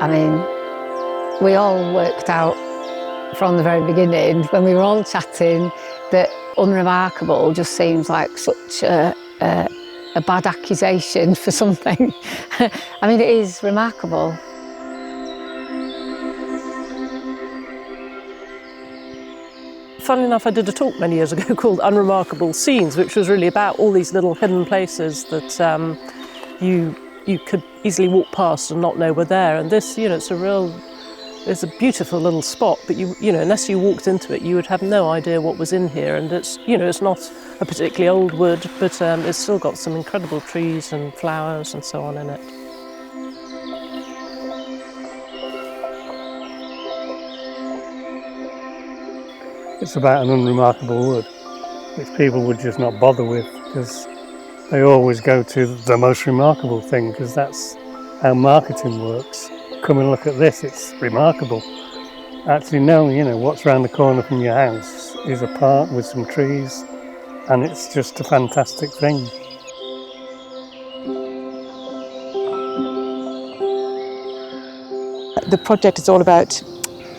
I mean, we all worked out from the very beginning, when we were all chatting, that unremarkable just seems like such a bad accusation for something. I mean, it is remarkable. Funnily enough, I did a talk many years ago called Unremarkable Scenes, which was really about all these little hidden places that you could easily walk past and not know were there. And this, it's a beautiful little spot, but unless you walked into it, you would have no idea what was in here. And it's not a particularly old wood, but it's still got some incredible trees and flowers and so on in it. It's about an unremarkable wood, which people would just not bother with, because they always go to the most remarkable thing, because that's how marketing works. Come and look at this, it's remarkable. Actually, no, what's around the corner from your house is a park with some trees, and it's just a fantastic thing. The project is all about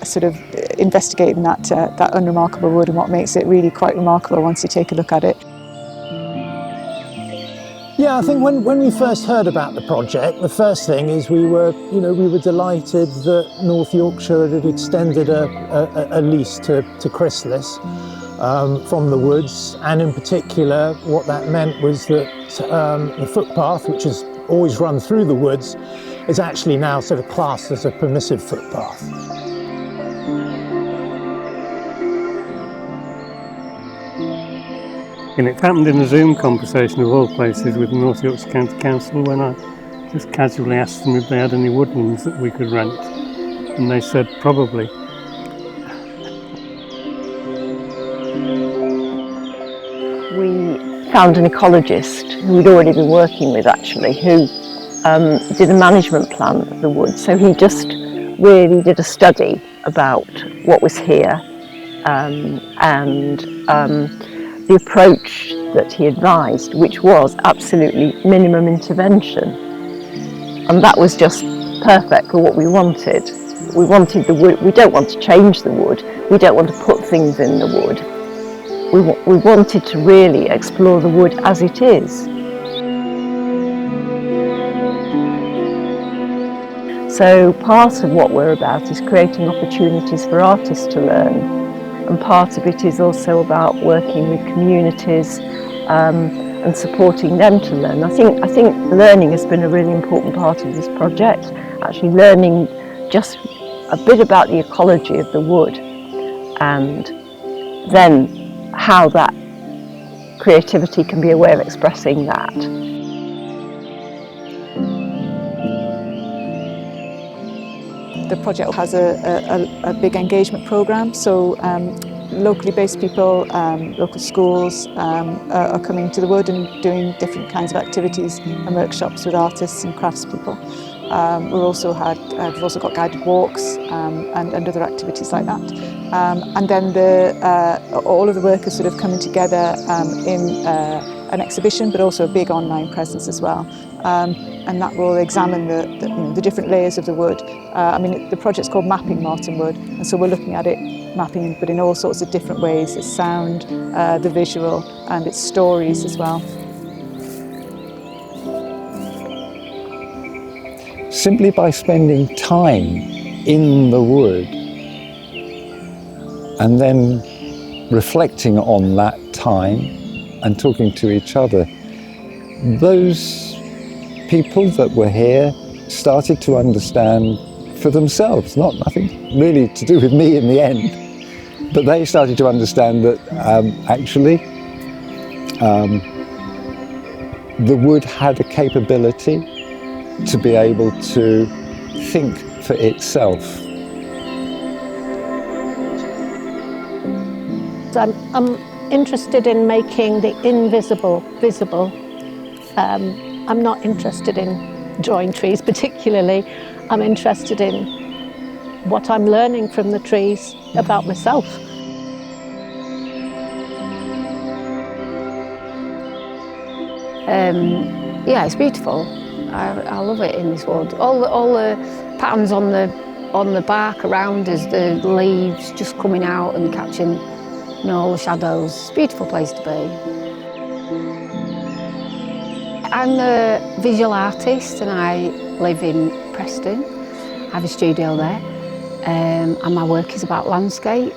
sort of investigating that unremarkable wood and what makes it really quite remarkable once you take a look at it. Yeah, I think when we first heard about the project, the first thing is we were delighted that North Yorkshire had extended a lease to Chrysalis from the woods, and in particular what that meant was that the footpath, which has always run through the woods, is actually now sort of classed as a permissive footpath. And it happened in a Zoom conversation of all places with North Yorkshire County Council, when I just casually asked them if they had any woodlands that we could rent, and they said probably. We found an ecologist who we'd already been working with actually, who did a management plan of the wood. So he just really did a study about what was here and the approach that he advised, which was absolutely minimum intervention. And that was just perfect for what we wanted. We wanted the wood, we don't want to change the wood, we don't want to put things in the wood. We wanted to really explore the wood as it is. So part of what we're about is creating opportunities for artists to learn. And part of it is also about working with communities and supporting them to learn. I think learning has been a really important part of this project, actually learning just a bit about the ecology of the wood and then how that creativity can be a way of expressing that. The project has a big engagement programme, so locally based people, local schools are coming to the wood and doing different kinds of activities and workshops with artists and craftspeople. We've also got guided walks and other activities like that. And then all of the work is sort of coming together in an exhibition, but also a big online presence as well. And that will examine the different layers of the wood. I mean, the project's called Mapping Marton Wood, and so we're looking at it mapping, but in all sorts of different ways. Its sound, the visual, and its stories as well. Simply by spending time in the wood and then reflecting on that time and talking to each other, those people that were here started to understand for themselves, nothing really to do with me in the end, but they started to understand that actually the wood had a capability to be able to think for itself. I'm interested in making the invisible visible. I'm not interested in drawing trees particularly. I'm interested in what I'm learning from the trees about myself. Yeah, it's beautiful. I love it in this wood. All the patterns on the bark around us, the leaves just coming out and catching, you know, all the shadows. It's a beautiful place to be. I'm a visual artist and I live in Preston. I have a studio there, and my work is about landscape,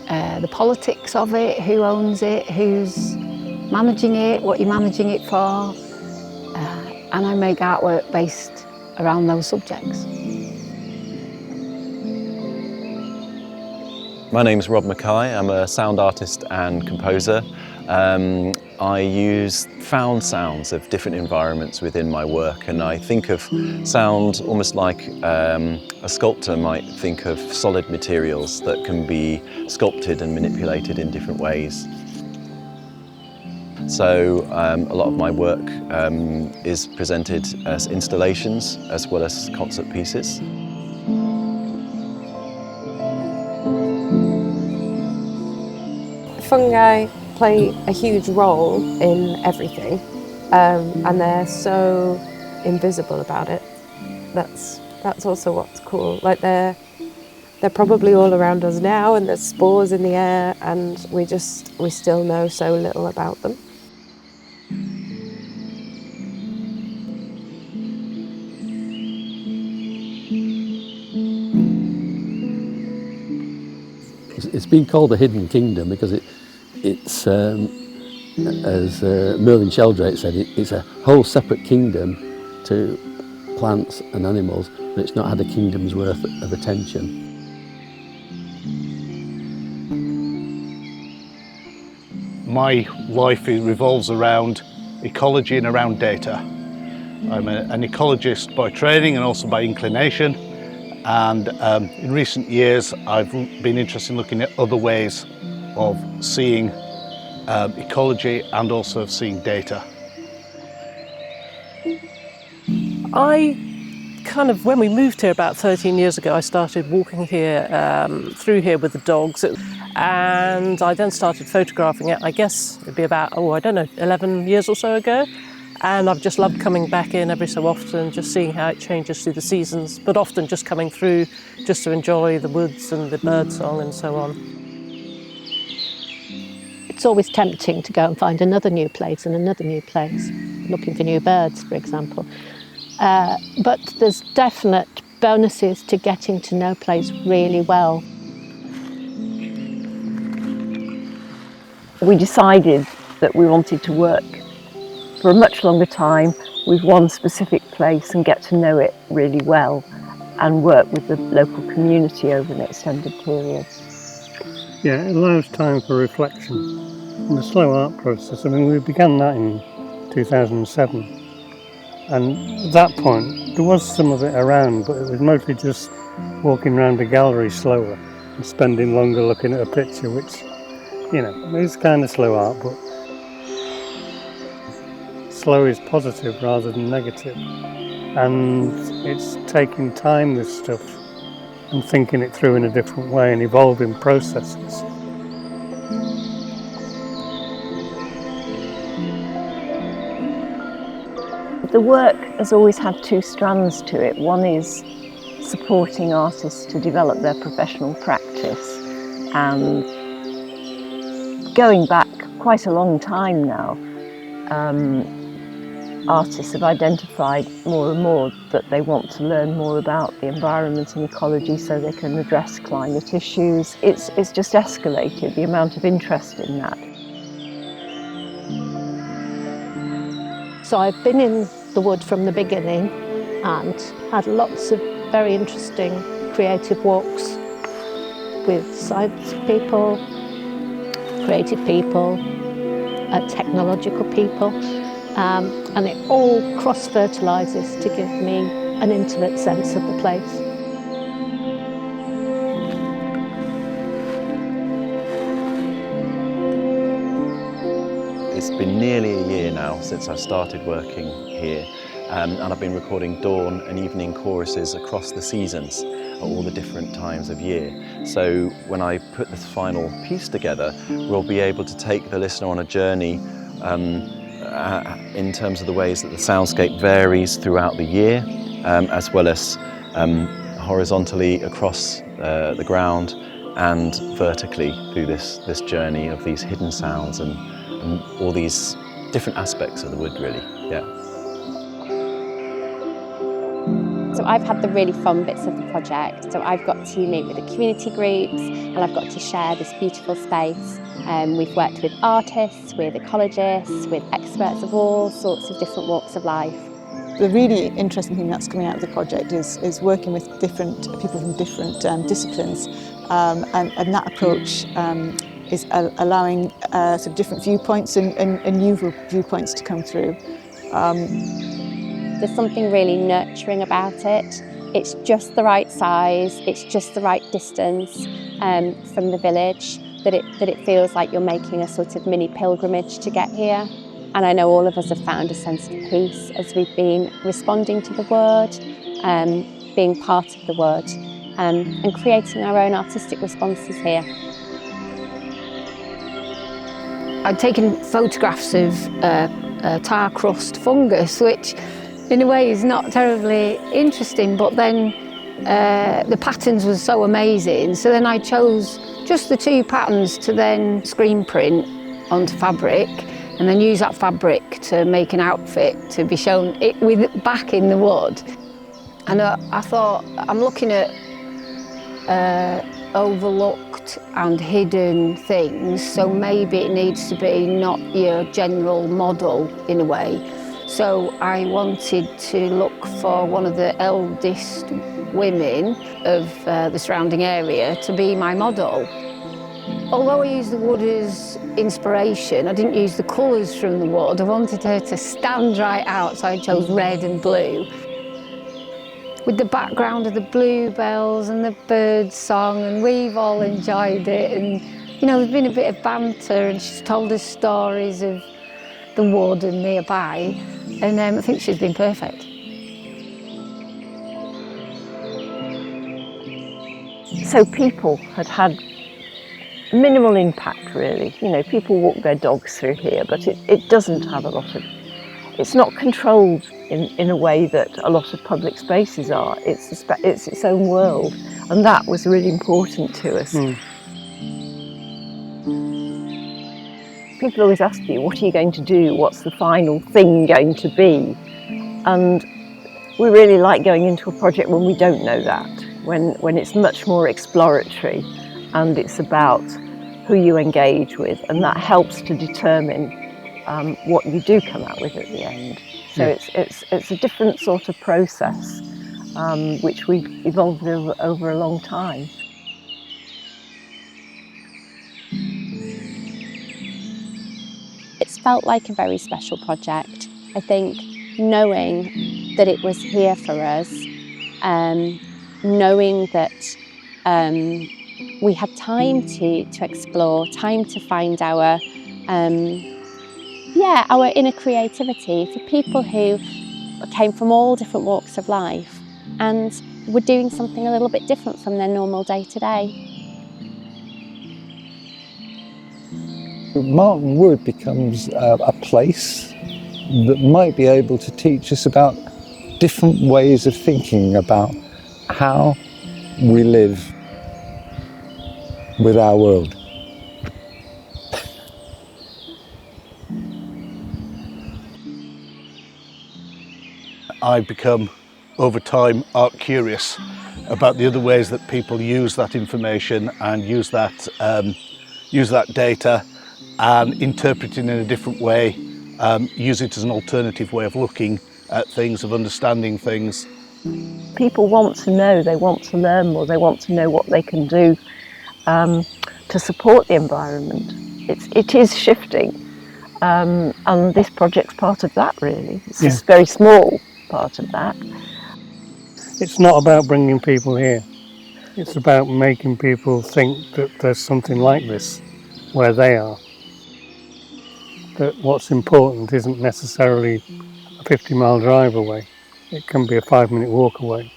the politics of it, who owns it, who's managing it, what you're managing it for, and I make artwork based around those subjects. My name's Rob Mackay. I'm a sound artist and composer. I use found sounds of different environments within my work, and I think of sound almost like a sculptor might think of solid materials that can be sculpted and manipulated in different ways. So a lot of my work is presented as installations as well as concert pieces. Fungi play a huge role in everything, and they're so invisible about it. That's also what's cool. Like they're probably all around us now, and there's spores in the air, and we still know so little about them. It's been called a hidden kingdom because it's as Merlin Sheldrake said, it's a whole separate kingdom to plants and animals, but it's not had a kingdom's worth of attention. My life revolves around ecology and around data. I'm an ecologist by training and also by inclination. And in recent years, I've been interested in looking at other ways of seeing ecology and also of seeing data. When we moved here about 13 years ago, I started walking here, through here with the dogs, and I then started photographing it. I guess it'd be about, 11 years or so ago. And I've just loved coming back in every so often, just seeing how it changes through the seasons, but often just coming through just to enjoy the woods and the birdsong and so on. It's always tempting to go and find another new place and another new place, looking for new birds, for example. But there's definite bonuses to getting to know a place really well. We decided that we wanted to work for a much longer time with one specific place and get to know it really well and work with the local community over an extended period. Yeah, it allows time for reflection and the slow art process. I mean, we began that in 2007, and at that point there was some of it around, but it was mostly just walking around a gallery slower and spending longer looking at a picture, which, you know, is kind of slow art, but slow is positive rather than negative, and it's taking time with stuff and thinking it through in a different way and evolving processes. The work has always had two strands to it. One is supporting artists to develop their professional practice, and going back quite a long time now, artists have identified more and more that they want to learn more about the environment and ecology so they can address climate issues. It's just escalated, the amount of interest in that. So I've been in the wood from the beginning and had lots of very interesting creative walks with science people, creative people, technological people. And it all cross-fertilises to give me an intimate sense of the place. It's been nearly a year now since I started working here, and I've been recording dawn and evening choruses across the seasons at all the different times of year. So when I put this final piece together, we'll be able to take the listener on a journey in terms of the ways that the soundscape varies throughout the year, as well as horizontally across the ground and vertically through this journey of these hidden sounds and all these different aspects of the wood, really. Yeah. So I've had the really fun bits of the project. So I've got to meet with the community groups and I've got to share this beautiful space. We've worked with artists, with ecologists, with experts of all sorts of different walks of life. The really interesting thing that's coming out of the project is working with different people from different disciplines, and that approach is allowing sort of different viewpoints and new viewpoints to come through. There's something really nurturing about it. It's just the right size, it's just the right distance from the village, that it feels like you're making a sort of mini pilgrimage to get here. And I know all of us have found a sense of peace as we've been responding to the word, being part of the word, and creating our own artistic responses here. I'd taken photographs of tar crust fungus, which in a way is not terribly interesting, but then the patterns were so amazing. So then I chose just the 2 patterns to then screen print onto fabric, and then use that fabric to make an outfit to be shown back in the wood. And I thought, I'm looking at overlooked and hidden things, so maybe it needs to be not your general model in a way. So I wanted to look for one of the eldest women of the surrounding area to be my model. Although I used the wood as inspiration, I didn't use the colours from the wood. I wanted her to stand right out, so I chose red and blue. With the background of the bluebells and the birds' song, and we've all enjoyed it. And you know, there's been a bit of banter, and she's told us stories of the wood and nearby, and I think she's been perfect. So people had minimal impact, really. You know, people walk their dogs through here, but it doesn't have a lot of... It's not controlled in a way that a lot of public spaces are. It's its own world, and that was really important to us. People always ask you, what are you going to do? What's the final thing going to be? And we really like going into a project when we don't know that, when it's much more exploratory and it's about who you engage with, and that helps to determine what you do come out with at the end. So it's a different sort of process, which we've evolved over a long time. It's felt like a very special project. I think knowing that it was here for us, knowing that we had time to explore, time to find our inner creativity for people who came from all different walks of life and were doing something a little bit different from their normal day-to-day. Marton Wood becomes a place that might be able to teach us about different ways of thinking about how we live with our world. I've become, over time, art curious about the other ways that people use that information and use that data and interpret it in a different way, use it as an alternative way of looking at things, of understanding things. People want to know, they want to learn more, they want to know what they can do to support the environment. It is shifting, and this project's part of that, really. It's a very small part of that. It's not about bringing people here. It's about making people think that there's something like this where they are. That what's important isn't necessarily a 50-mile drive away. It can be a 5-minute walk away.